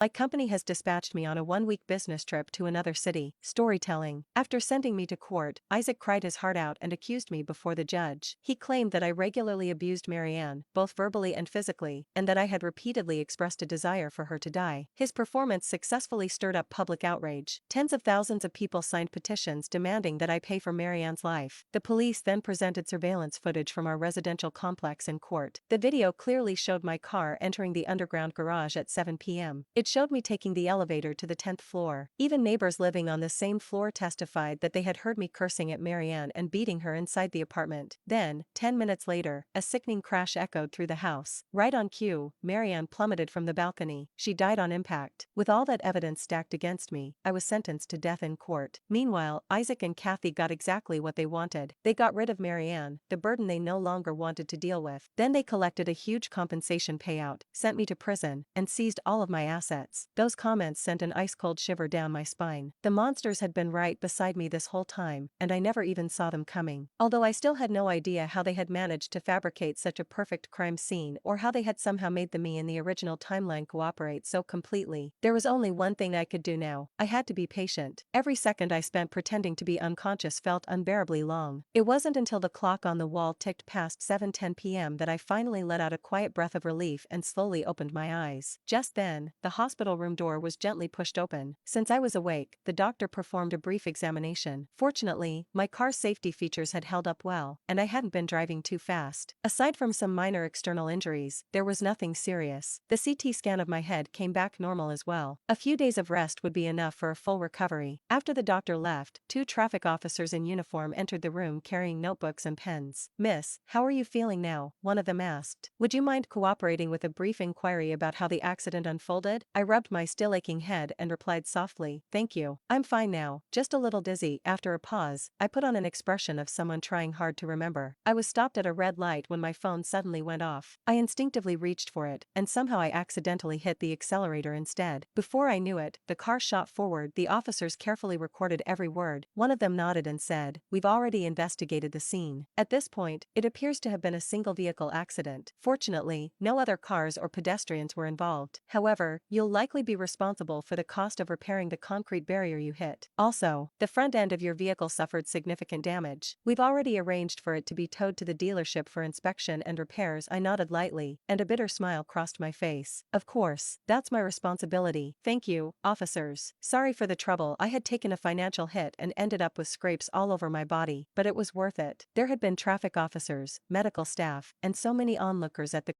My company has dispatched me on a one-week business trip to another city. Storytelling. After sending me to court, Isaac cried his heart out and accused me before the judge. He claimed that I regularly abused Marianne, both verbally and physically, and that I had repeatedly expressed a desire for her to die. His performance successfully stirred up public outrage. Tens of thousands of people signed petitions demanding that I pay for Marianne's life. The police then presented surveillance footage from our residential complex in court. The video clearly showed my car entering the underground garage at 7 p.m. It showed me taking the elevator to the 10th floor. Even neighbors living on the same floor testified that they had heard me cursing at Marianne and beating her inside the apartment. Then, 10 minutes later, a sickening crash echoed through the house. Right on cue, Marianne plummeted from the balcony. She died on impact. With all that evidence stacked against me, I was sentenced to death in court. Meanwhile, Isaac and Kathy got exactly what they wanted. They got rid of Marianne, the burden they no longer wanted to deal with. Then they collected a huge compensation payout, sent me to prison, and seized all of my assets. Those comments sent an ice-cold shiver down my spine. The monsters had been right beside me this whole time, and I never even saw them coming. Although I still had no idea how they had managed to fabricate such a perfect crime scene or how they had somehow made the me in the original timeline cooperate so completely. There was only one thing I could do now. I had to be patient. Every second I spent pretending to be unconscious felt unbearably long. It wasn't until the clock on the wall ticked past 7:10 p.m. that I finally let out a quiet breath of relief and slowly opened my eyes. Just then, the hospital room door was gently pushed open. Since I was awake, the doctor performed a brief examination. Fortunately, my car's safety features had held up well, and I hadn't been driving too fast. Aside from some minor external injuries, there was nothing serious. The CT scan of my head came back normal as well. A few days of rest would be enough for a full recovery. After the doctor left, two traffic officers in uniform entered the room carrying notebooks and pens. "Miss, how are you feeling now?" one of them asked. "Would you mind cooperating with a brief inquiry about how the accident unfolded?" I rubbed my still aching head and replied softly, "Thank you. I'm fine now, just a little dizzy." After a pause, I put on an expression of someone trying hard to remember. I was stopped at a red light when my phone suddenly went off. I instinctively reached for it, and somehow I accidentally hit the accelerator instead. Before I knew it, the car shot forward. The officers carefully recorded every word. One of them nodded and said, "We've already investigated the scene. At this point, it appears to have been a single vehicle accident. Fortunately, no other cars or pedestrians were involved. However, you'll likely be responsible for the cost of repairing the concrete barrier you hit. Also, the front end of your vehicle suffered significant damage. We've already arranged for it to be towed to the dealership for inspection and repairs." I nodded lightly, and a bitter smile crossed my face. "Of course, that's my responsibility. Thank you, officers. Sorry for the trouble. I had taken a financial hit and ended up with scrapes all over my body, but it was worth it." There had been traffic officers, medical staff, and so many onlookers at the